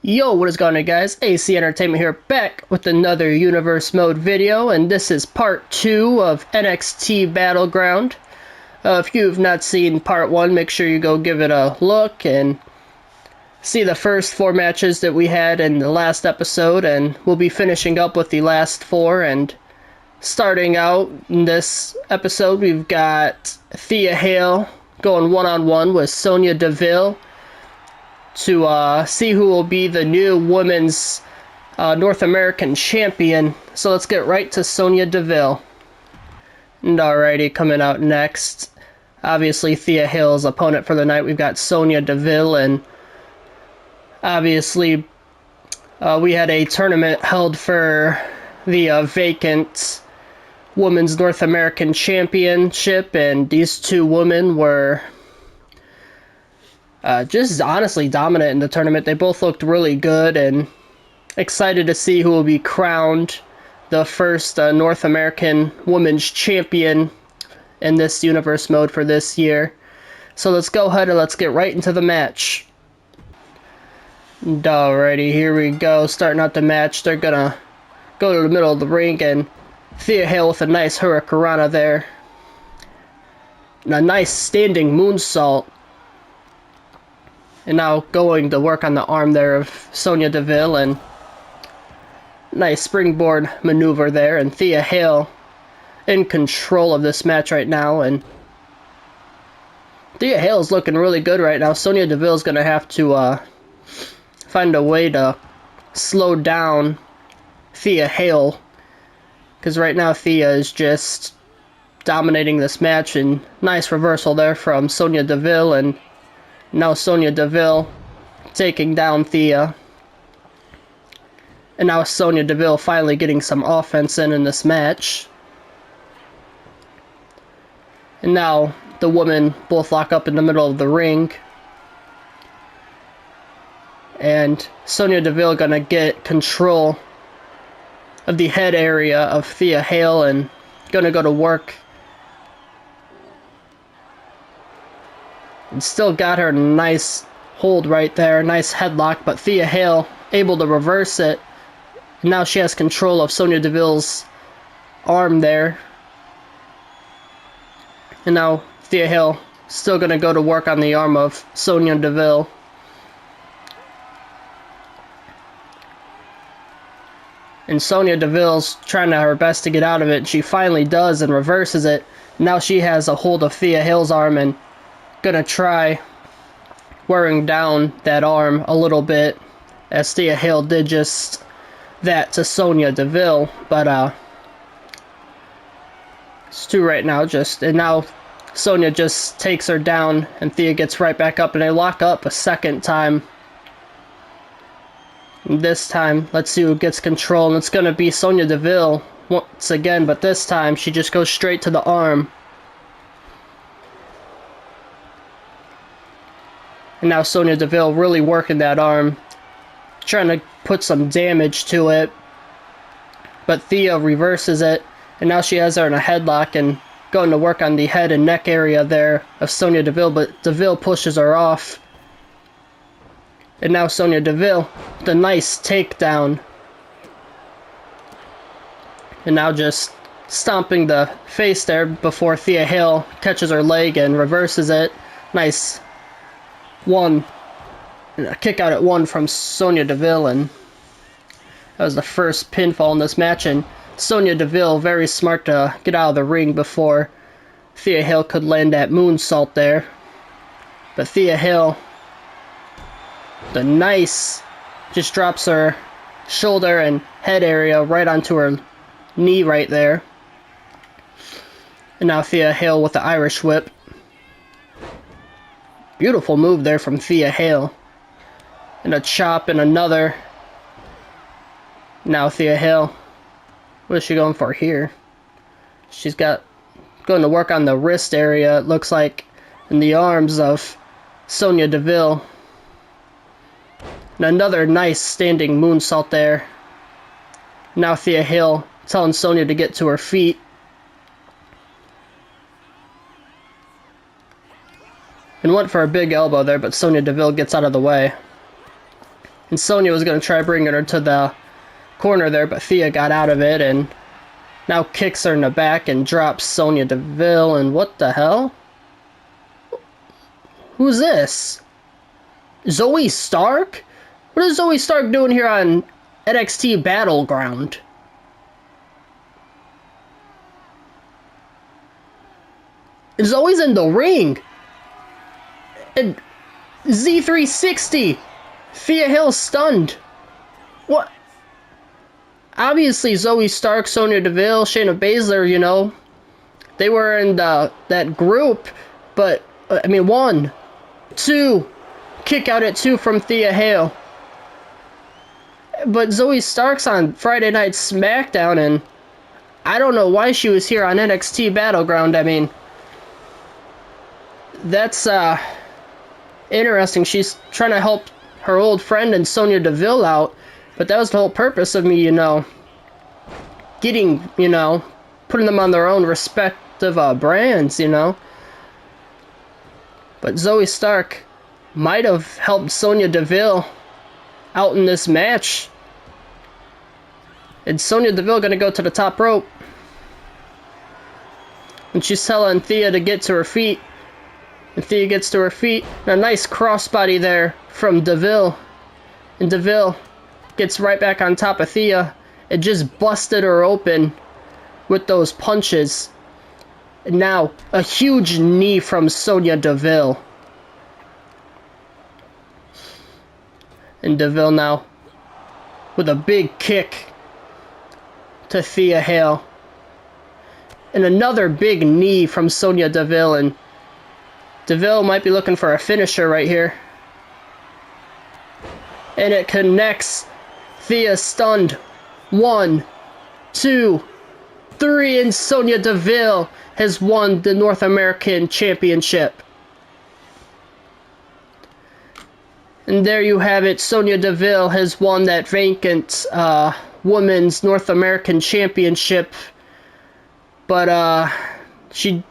Yo, what is going on, guys? AC Entertainment here, back with another Universe Mode video, and this is part 2 of NXT BattleGround. If you've not seen part 1, make sure you go give it a look and see the first 4 matches that we had in the last episode, and we'll be finishing up with the last 4. And starting out in this episode, we've got Thea Hale going one-on-one with Sonya Deville to see who will be the new women's North American champion. So let's get right to Sonya Deville. And alrighty, coming out next, obviously Thea Hale's opponent for the night, we've got Sonya Deville, and obviously we had a tournament held for the vacant Women's North American Championship, and these two women were just honestly dominant in the tournament. They both looked really good, and excited to see who will be crowned the first North American Women's Champion in this Universe Mode for this year. So let's go ahead and let's get right into the match. And alrighty, here we go. Starting out the match, they're gonna go to the middle of the ring, and Thea Hale with a nice hurricanrana there. And a nice standing moonsault. And now going to work on the arm there of Sonya Deville, and nice springboard maneuver there, and Thea Hale in control of this match right now, and Thea Hale is looking really good right now. Sonya Deville is going to have to find a way to slow down Thea Hale, because right now Thea is just dominating this match, and nice reversal there from Sonya Deville, and now Sonya Deville taking down Thea. And now Sonya Deville finally getting some offense in this match. And now the women both lock up in the middle of the ring. And Sonya Deville gonna get control of the head area of Thea Hale and gonna go to work. And still got her nice hold right there, nice headlock, but Thea Hale able to reverse it. Now she has control of Sonya Deville's arm there. And now Thea Hale still going to go to work on the arm of Sonya Deville. And Sonya Deville's trying her best to get out of it. She finally does and reverses it. Now she has a hold of Thea Hale's arm and gonna try wearing down that arm a little bit, as Thea Hale did just that to Sonya Deville, but it's two right now, and now Sonya just takes her down, and Thea gets right back up, and they lock up a second time. And this time, let's see who gets control, and it's gonna be Sonya Deville once again, but this time she just goes straight to the arm. And now Sonya Deville really working that arm, trying to put some damage to it. But Thea reverses it, and now she has her in a headlock and going to work on the head and neck area there of Sonya Deville, but Deville pushes her off. And now Sonya Deville with a nice takedown. And now just stomping the face there before Thea Hale catches her leg and reverses it. Nice one, a kick out at one from Sonya Deville, and that was the first pinfall in this match. And Sonya Deville very smart to get out of the ring before Thea Hale could land that moonsault there. But Thea Hale, the nice, just drops her shoulder and head area right onto her knee right there. And now Thea Hale with the Irish whip. Beautiful move there from Thea Hale. And a chop and another. Now Thea Hale, what is she going for here? She's going to work on the wrist area, it looks like, in the arms of Sonya Deville. And another nice standing moonsault there. Now Thea Hale telling Sonya to get to her feet. And went for a big elbow there, but Sonya Deville gets out of the way. And Sonya was going to try bringing her to the corner there, but Thea got out of it and now kicks her in the back and drops Sonya Deville. And what the hell? Who's this? Zoe Stark? What is Zoe Stark doing here on NXT BattleGround? Zoe's in the ring. And Z360. Thea Hale stunned. What? Obviously, Zoe Stark, Sonya Deville, Shayna Baszler, you know, they were in that group. But, I mean, 1, 2, kick out at 2 from Thea Hale. But Zoe Stark's on Friday Night SmackDown, and I don't know why she was here on NXT BattleGround. I mean, that's interesting. She's trying to help her old friend and Sonya Deville out, but that was the whole purpose of me, you know, getting, you know, putting them on their own respective brands, you know. But Zoe Stark might have helped Sonya Deville out in this match. And Sonya Deville gonna go to the top rope. And she's telling Thea to get to her feet. And Thea gets to her feet. And a nice crossbody there from Deville. And Deville gets right back on top of Thea. It just busted her open with those punches. And now, a huge knee from Sonya Deville. And Deville now with a big kick to Thea Hale. And another big knee from Sonya Deville. And Deville might be looking for a finisher right here. And it connects. Thea stunned. 1, 2, 3, and Sonya Deville has won the North American Championship. And there you have it. Sonya Deville has won that vacant Women's North American Championship. But she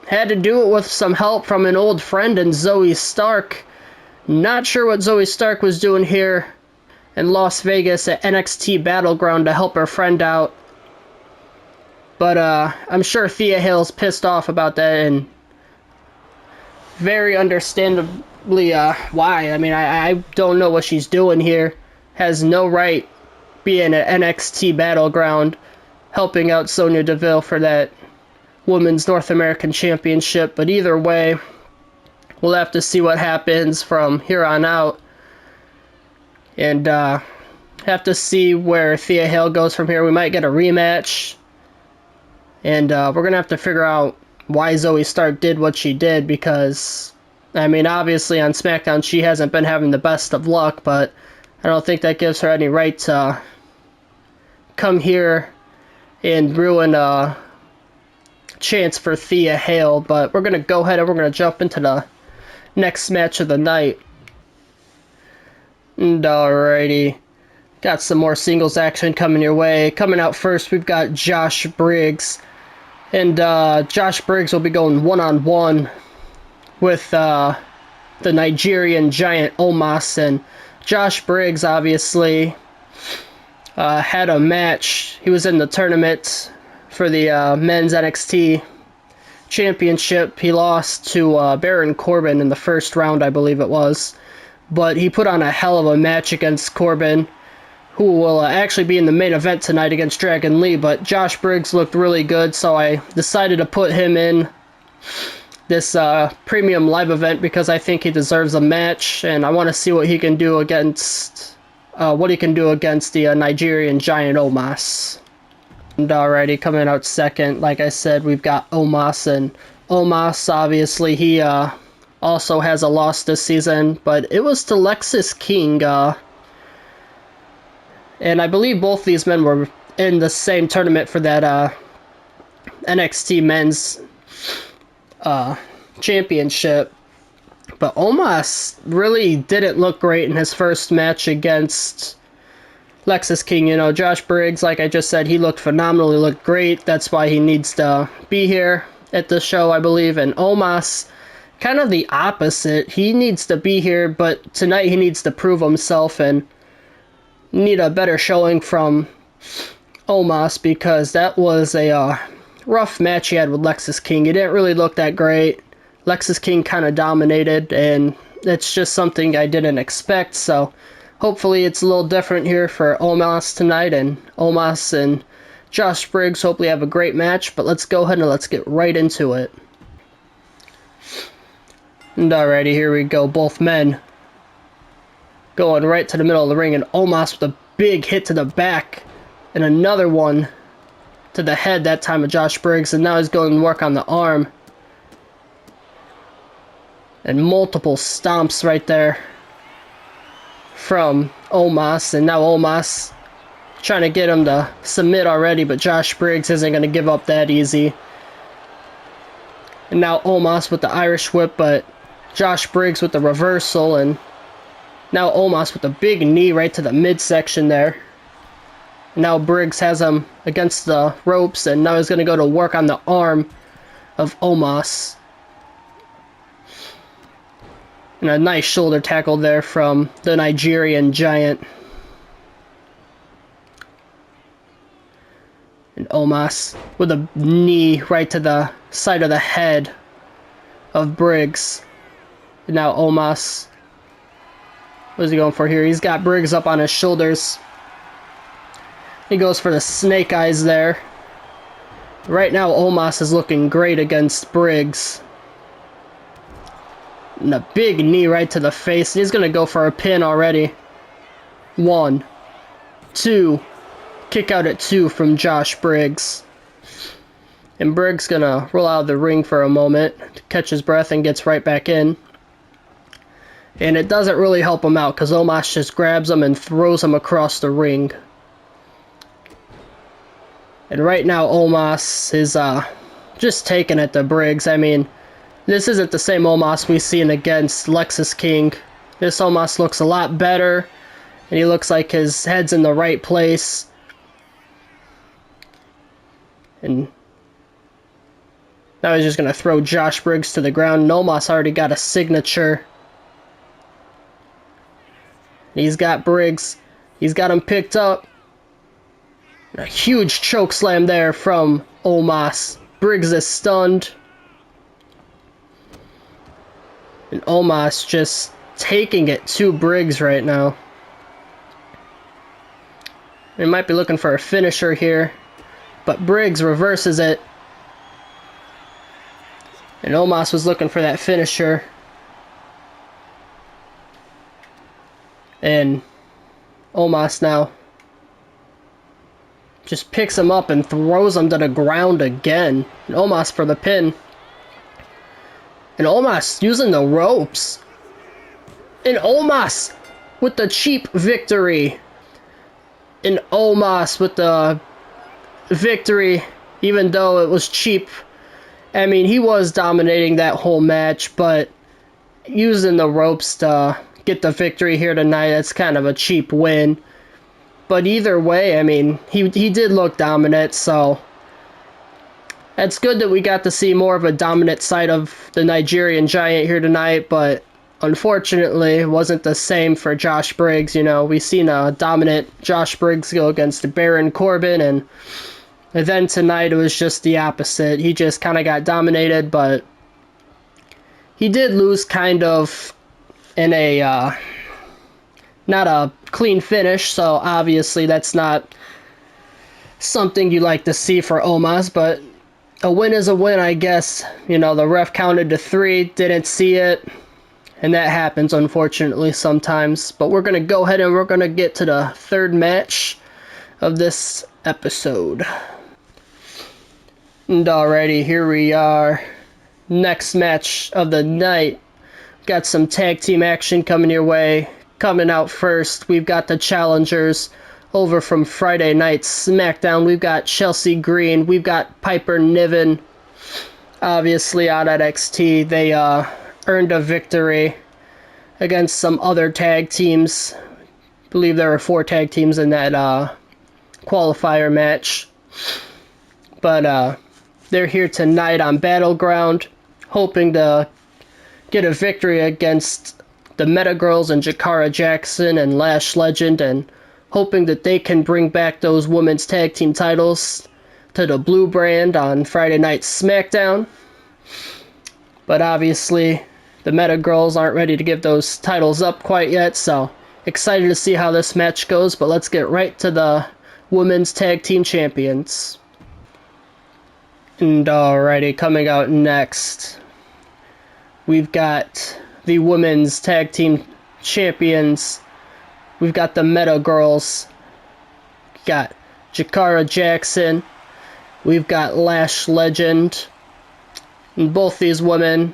had to do it with some help from an old friend and Zoe Stark. Not sure what Zoe Stark was doing here in Las Vegas at NXT BattleGround to help her friend out. But I'm sure Thea Hale's pissed off about that, and very understandably why. I mean, I don't know what she's doing here. Has no right being at NXT BattleGround helping out Sonya Deville for that Women's North American Championship. But either way, we'll have to see what happens from here on out. And have to see where Thea Hale goes from here. We might get a rematch. And we're going to have to figure out why Zoe Stark did what she did, because, I mean, obviously on SmackDown she hasn't been having the best of luck, but I don't think that gives her any right to come here and ruin a chance for Thea Hale. But we're going to go ahead and we're going to jump into the next match of the night. And alrighty, got some more singles action coming your way. Coming out first, we've got Josh Briggs. And Josh Briggs will be going one-on-one with the Nigerian giant Omos. And Josh Briggs obviously had a match. He was in the tournament for the men's NXT championship. He lost to Baron Corbin in the first round, I believe it was. But he put on a hell of a match against Corbin, who will actually be in the main event tonight against Dragon Lee. But Josh Briggs looked really good, so I decided to put him in this premium live event because I think he deserves a match, and I want to see what he can do against the Nigerian giant Omos. And alrighty, coming out second, like I said, we've got Omos. And Omos, obviously, he also has a loss this season, but it was to Lexis King. And I believe both these men were in the same tournament for that NXT Men's Championship. But Omos really didn't look great in his first match against Lexis King. You know, Josh Briggs, like I just said, he looked phenomenal. He looked great. That's why he needs to be here at the show, I believe. And Omos, kind of the opposite. He needs to be here, but tonight he needs to prove himself. And need a better showing from Omos, because that was a rough match he had with Lexus King. He didn't really look that great. Lexus King kind of dominated, and it's just something I didn't expect, so hopefully it's a little different here for Omos tonight, and Omos and Josh Briggs hopefully have a great match. But let's go ahead and let's get right into it. And alrighty, here we go. Both men going right to the middle of the ring, and Omos with a big hit to the back, and another one to the head, that time of Josh Briggs, and now he's going to work on the arm. And multiple stomps right there from Omos, and now Omos trying to get him to submit already, but Josh Briggs isn't going to give up that easy. And now Omos with the Irish whip, but Josh Briggs with the reversal, and now Omos with a big knee right to the midsection there. Now Briggs has him against the ropes, and now he's going to go to work on the arm of Omos. And a nice shoulder tackle there from the Nigerian Giant. And Omos with a knee right to the side of the head of Briggs. And now Omos, what is he going for here? He's got Briggs up on his shoulders. He goes for the snake eyes there. Right now Omos is looking great against Briggs. And a big knee right to the face. He's going to go for a pin already. 1, 2. Kick out at 2 from Josh Briggs. And Briggs going to roll out of the ring for a moment to catch his breath and gets right back in. And it doesn't really help him out, because Omos just grabs him and throws him across the ring. And right now Omos is just taking it to Briggs. I mean, this isn't the same Omos we've seen against Lexus King. This Omos looks a lot better, and he looks like his head's in the right place. And now he's just going to throw Josh Briggs to the ground. And Omos already got a signature. He's got Briggs. He's got him picked up. A huge choke slam there from Omos. Briggs is stunned. And Omos just taking it to Briggs right now. They might be looking for a finisher here, but Briggs reverses it. And Omos was looking for that finisher. And Omos now just picks him up and throws him to the ground again. And Omos for the pin. And Omos using the ropes. And Omos with the cheap victory. And Omos with the victory, even though it was cheap. I mean, he was dominating that whole match, but using the ropes to get the victory here tonight, that's kind of a cheap win. But either way, I mean, he did look dominant, so it's good that we got to see more of a dominant side of the Nigerian Giant here tonight, but unfortunately, it wasn't the same for Josh Briggs. You know, we've seen a dominant Josh Briggs go against Baron Corbin, and then tonight it was just the opposite. He just kind of got dominated, but he did lose kind of in a not a clean finish, so obviously that's not something you like to see for Omos, but a win is a win, I guess. You know, the ref counted to 3, didn't see it, and that happens unfortunately sometimes. But we're going to go ahead and we're going to get to the third match of this episode. And alrighty, here we are. Next match of the night. Got some tag team action coming your way. Coming out first, we've got the challengers over from Friday Night SmackDown. We've got Chelsea Green. We've got Piper Niven. Obviously on NXT, they earned a victory against some other tag teams. I believe there were 4 tag teams in that qualifier match. But they're here tonight on BattleGround, hoping to get a victory against the Meta Girls and Jakara Jackson and Lash Legend, and hoping that they can bring back those women's tag team titles to the blue brand on Friday Night SmackDown. But obviously, the Meta Girls aren't ready to give those titles up quite yet, so excited to see how this match goes, but let's get right to the women's tag team champions. And alrighty, coming out next, we've got the women's tag team champions. We've got the Meta Girls. We've got Jakara Jackson. We've got Lash Legend. And both these women,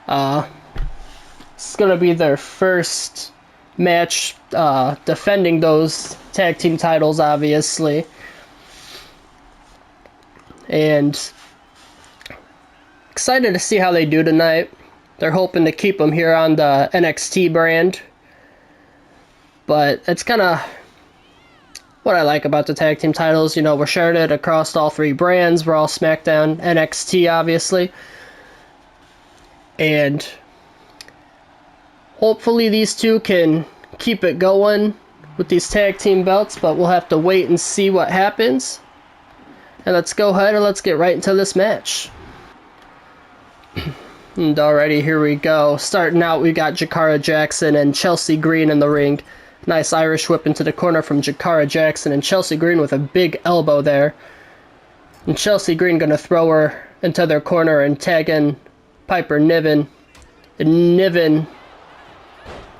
it's going to be their first match defending those tag team titles, obviously. And excited to see how they do tonight. They're hoping to keep them here on the NXT brand. But it's kind of what I like about the tag team titles. You know, we're shared across all three brands. We're all SmackDown, NXT, obviously. And hopefully these two can keep it going with these tag team belts, but we'll have to wait and see what happens. And let's go ahead and let's get right into this match. And alrighty, here we go. Starting out, we got Jakara Jackson and Chelsea Green in the ring. Nice Irish whip into the corner from Jakara Jackson, and Chelsea Green with a big elbow there. And Chelsea Green going to throw her into their corner and tag in Piper Niven. And Niven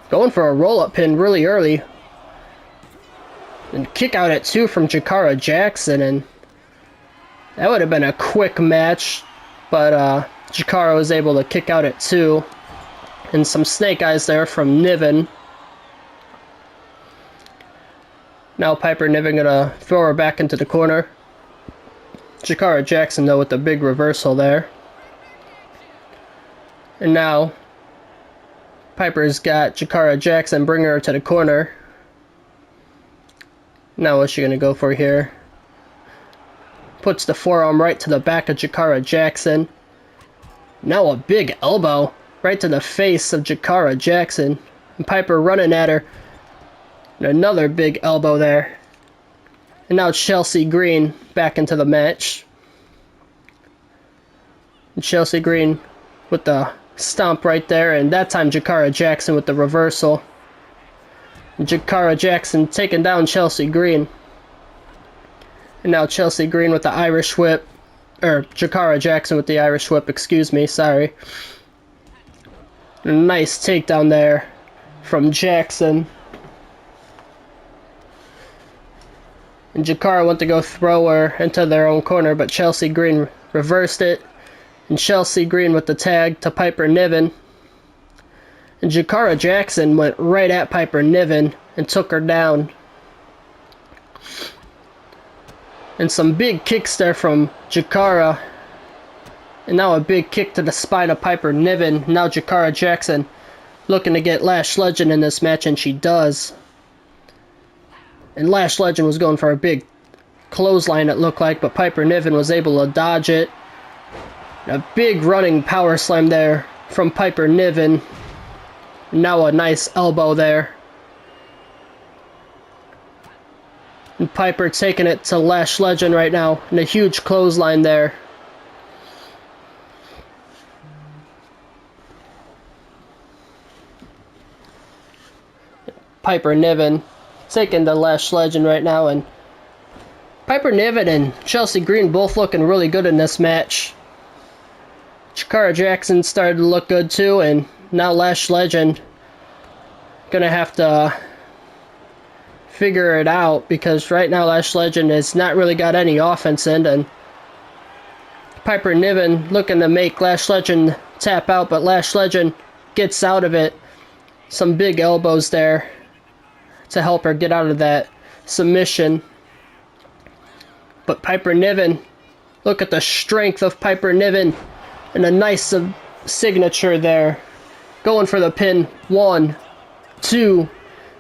going for a roll-up pin really early. And kick out at 2 from Jakara Jackson, and that would have been a quick match, but Jakara was able to kick out at 2. And some snake eyes there from Niven. Now Piper Niven gonna throw her back into the corner. Jakara Jackson though with the big reversal there. And now Piper's got Jakara Jackson bringing her to the corner. Now what's she gonna go for here? Puts the forearm right to the back of Jakara Jackson. Now a big elbow right to the face of Jakara Jackson. And Piper running at her. And another big elbow there. And now Chelsea Green back into the match. And Chelsea Green with the stomp right there. And that time Jakara Jackson with the reversal. And Jakara Jackson taking down Chelsea Green. And now Chelsea Green with the Irish whip. Or Jakara Jackson with the Irish whip, excuse me, sorry. A nice takedown there from Jackson. And Jakara went to go throw her into their own corner, but Chelsea Green reversed it. And Chelsea Green with the tag to Piper Niven. And Jakara Jackson went right at Piper Niven and took her down. And some big kicks there from Jakara. And now a big kick to the spine of Piper Niven. Now Jakara Jackson looking to get Lash Legend in this match, and she does. And Lash Legend was going for a big clothesline, it looked like, but Piper Niven was able to dodge it. A big running power slam there from Piper Niven. Now a nice elbow there. And Piper taking it to Lash Legend right now. And a huge clothesline there. Piper Niven taking the Lash Legend right now. And Piper Niven and Chelsea Green both looking really good in this match. Jakara Jackson started to look good too. And now Lash Legend gonna have to figure it out, because right now Lash Legend has not really got any offense in, and Piper Niven looking to make Lash Legend tap out, but Lash Legend gets out of it. Some big elbows there to help her get out of that submission. But Piper Niven, look at the strength of Piper Niven, and a nice signature there. Going for the pin, 1, 2,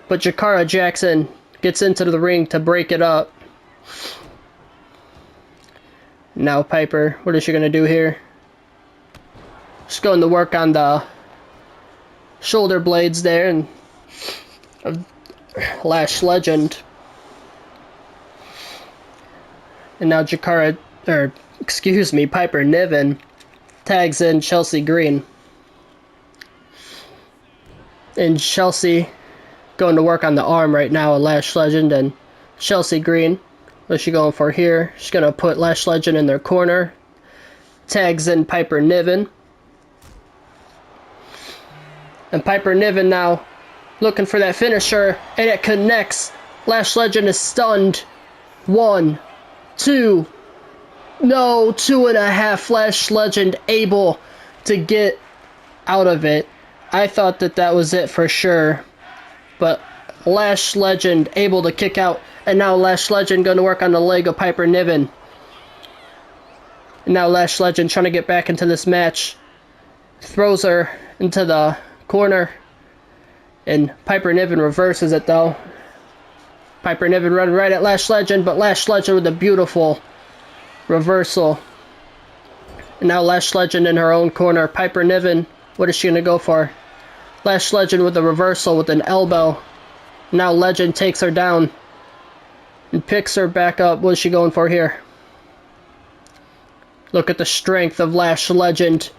but Jakara Jackson gets into the ring to break it up. Now Piper, what is she going to do here? Just going to work on the shoulder blades there, and Lash Legend. And now Piper Niven tags in Chelsea Green. And Chelsea going to work on the arm right now of Lash Legend. And Chelsea Green, what's she going for here? She's going to put Lash Legend in their corner. Tags in Piper Niven. And Piper Niven now looking for that finisher. And it connects. Lash Legend is stunned. 1, 2. No, 2.5. Lash Legend able to get out of it. I thought that was it for sure. But Lash Legend able to kick out. And now Lash Legend going to work on the leg of Piper Niven. And now Lash Legend trying to get back into this match. Throws her into the corner. And Piper Niven reverses it though. Piper Niven running right at Lash Legend. But Lash Legend with a beautiful reversal. And now Lash Legend in her own corner. Piper Niven, what is she going to go for? Lash Legend with a reversal with an elbow. Now Legend takes her down and picks her back up. What is she going for here? Look at the strength of Lash Legend.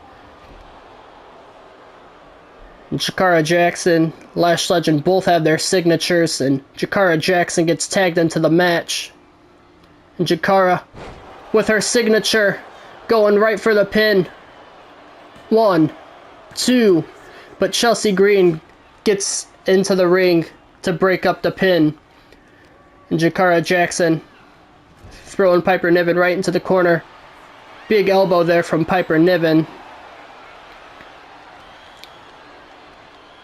And Jakara Jackson, Lash Legend both have their signatures, and Jakara Jackson gets tagged into the match. And Jakara with her signature going right for the pin. 1, 2. But Chelsea Green gets into the ring to break up the pin. And Jakara Jackson throwing Piper Niven right into the corner. Big elbow there from Piper Niven.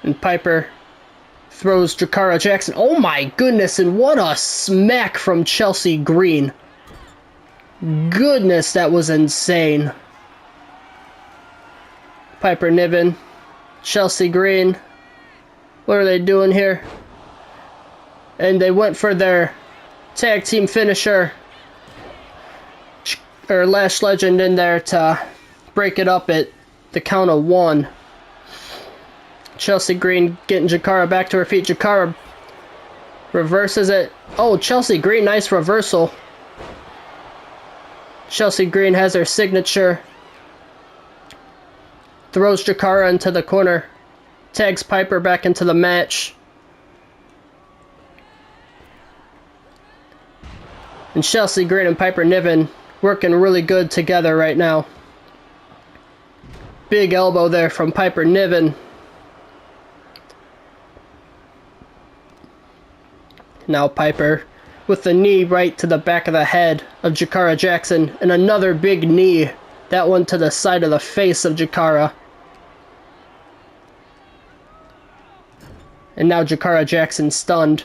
And Piper throws Jakara Jackson. Oh my goodness, and what a smack from Chelsea Green. Goodness, that was insane. Piper Niven, Chelsea Green. What are they doing here? And they went for their tag team finisher. Or Lash Legend in there to break it up at the count of 1. Chelsea Green getting Jakara back to her feet. Jakara reverses it. Oh, Chelsea Green, nice reversal. Chelsea Green has her signature. Throws Jakara into the corner. Tags Piper back into the match. And Chelsea Green and Piper Niven working really good together right now. Big elbow there from Piper Niven. Now Piper with the knee right to the back of the head of Jakara Jackson. And another big knee. That one to the side of the face of Jakara. And now Jakara Jackson stunned.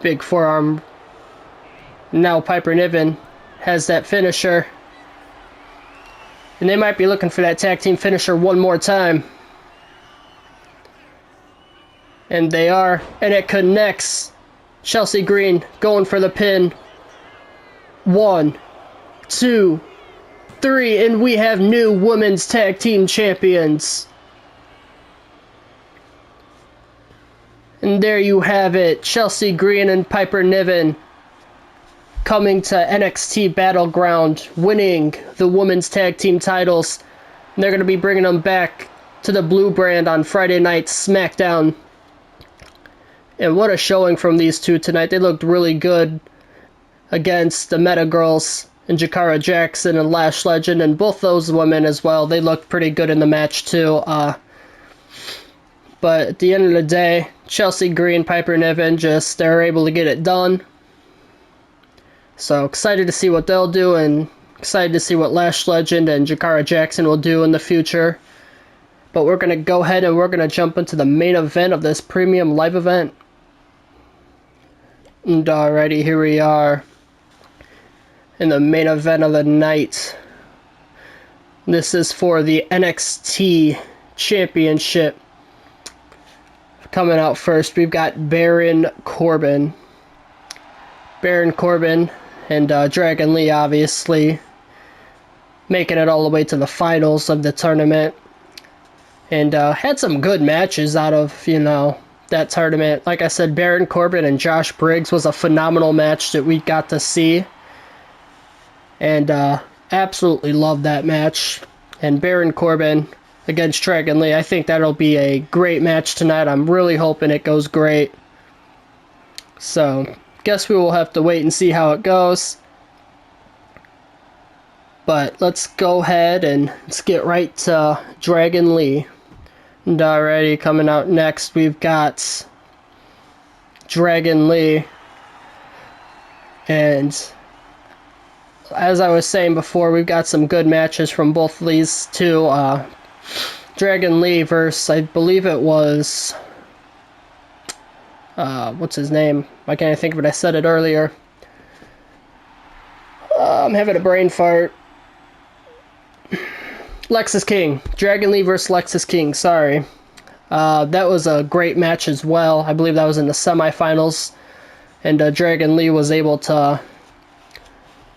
Big forearm. Now Piper Niven has that finisher. And they might be looking for that tag team finisher one more time. And they are. And it connects. Chelsea Green going for the pin. 1, 2, 3. And we have new women's tag team champions. And there you have it. Chelsea Green and Piper Niven coming to NXT BattleGround, winning the women's tag team titles. And they're going to be bringing them back to the blue brand on Friday night SmackDown. And what a showing from these two tonight. They looked really good against the Meta Girls and Jakara Jackson and Lash Legend, and both those women as well. They looked pretty good in the match too. But at the end of the day, Chelsea Green, Piper Niven, they're able to get it done. So excited to see what they'll do, and excited to see what Lash Legend and Jakara Jackson will do in the future. But we're going to go ahead and we're going to jump into the main event of this premium live event. And alrighty, here we are in the main event of the night. This is for the NXT Championship. Coming out first, we've got Baron Corbin. Baron Corbin and Dragon Lee, obviously, making it all the way to the finals of the tournament. and had some good matches out of, that tournament. Like I said, Baron Corbin and Josh Briggs was a phenomenal match that we got to see, and absolutely loved that match. And Baron Corbin against Dragon Lee, I think that'll be a great match tonight. I'm really hoping it goes great. So, guess we will have to wait and see how it goes. But let's go ahead and let's get right to Dragon Lee. And already coming out next, we've got Dragon Lee. And as I was saying before, we've got some good matches from both of these two. Dragon Lee versus, I believe it was, what's his name? Why can't I think of it? I said it earlier. I'm having a brain fart. Lexis King. Dragon Lee versus Lexis King, sorry. That was a great match as well. I believe that was in the semifinals. And Dragon Lee was able to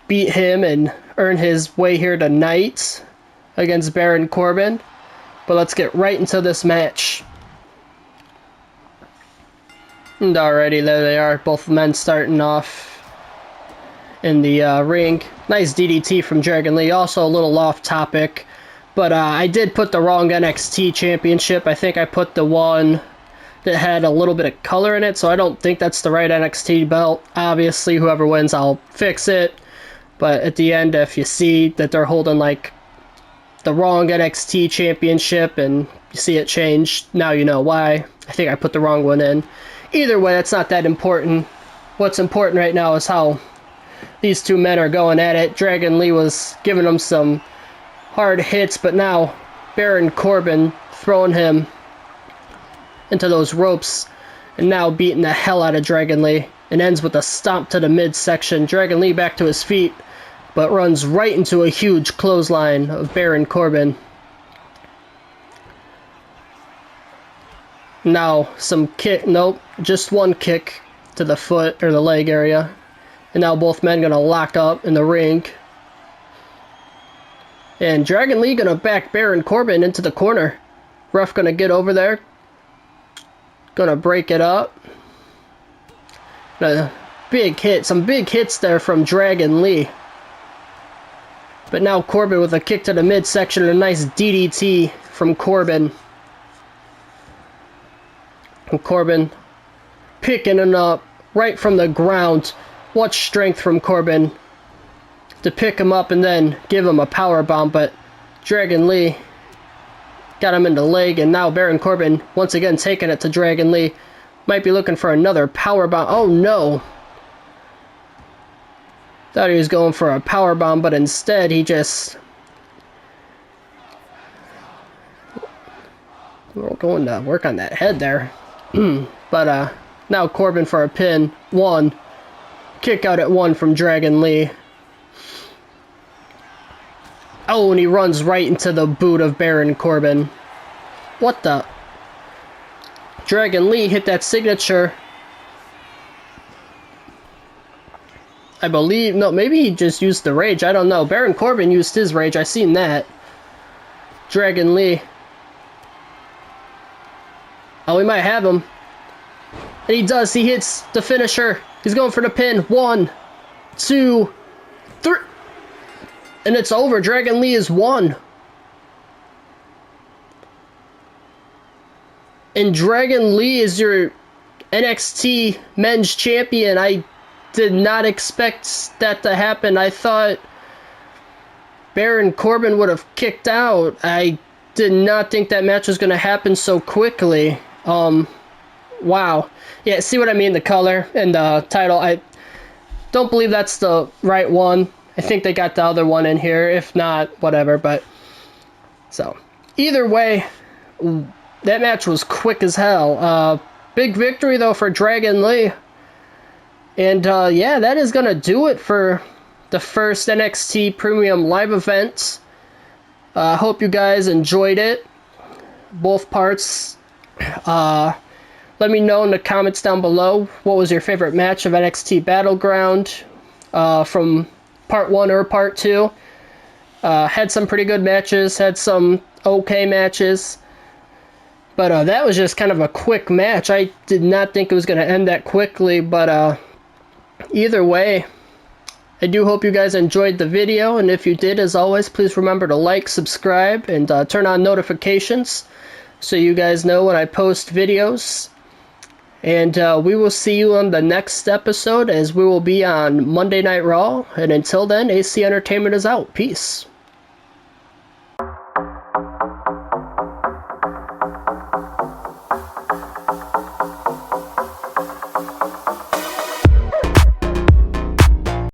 beat him and earn his way here tonight against Baron Corbin. But let's get right into this match. And already there they are, both men starting off in the ring. Nice DDT from Dragon Lee, also a little off topic. But I did put the wrong NXT championship. I think I put the one that had a little bit of color in it, so I don't think that's the right NXT belt. Obviously, whoever wins, I'll fix it. But at the end, if you see that they're holding like the wrong NXT championship and you see it change, now you know why. I think I put the wrong one in. Either way, that's not that important. What's important right now is how these two men are going at it. Dragon Lee was giving them some hard hits, but now Baron Corbin throwing him into those ropes and now beating the hell out of Dragon Lee. It ends with a stomp to the midsection. Dragon Lee back to his feet, but runs right into a huge clothesline of Baron Corbin. Now some kick, nope, just one kick to the foot or the leg area. And now both men gonna lock up in the ring. And Dragon Lee gonna back Baron Corbin into the corner. Ref gonna get over there. Gonna break it up. Big hit, some big hits there from Dragon Lee. But now Corbin with a kick to the midsection and a nice DDT from Corbin. And Corbin picking it up right from the ground. What strength from Corbin to pick him up and then give him a power bomb, but Dragon Lee got him in the leg, and now Baron Corbin once again taking it to Dragon Lee. Might be looking for another power bomb. Oh no! Thought he was going for a power bomb, but instead he just we're going to work on that head there. But now Corbin for a pin. One. Kick out at one from Dragon Lee. Oh, and he runs right into the boot of Baron Corbin. What the? Dragon Lee hit that signature. I believe, no, maybe he just used the rage. I don't know. Baron Corbin used his rage. I seen that. Dragon Lee. Oh, we might have him. And he does. He hits the finisher. He's going for the pin. 1, 2, 3. And it's over. Dragon Lee is won. And Dragon Lee is your NXT Men's Champion. I did not expect that to happen. I thought Baron Corbin would have kicked out. I did not think that match was going to happen so quickly. Wow. Yeah, see what I mean? The color and the title. I don't believe that's the right one. I think they got the other one in here. If not, whatever. But so either way, that match was quick as hell. Big victory though for Dragon Lee. And yeah, that is gonna do it for the first NXT Premium Live event. Hope you guys enjoyed it. Both parts. Let me know in the comments down below what was your favorite match of NXT Battleground from Part 1 or Part 2. Had some pretty good matches, had some okay matches. But that was just kind of a quick match. I did not think it was going to end that quickly, but either way, I do hope you guys enjoyed the video, and if you did, as always, please remember to like, subscribe, and turn on notifications so you guys know when I post videos. And we will see you on the next episode, as we will be on Monday Night Raw. And until then, AC Entertainment is out. Peace.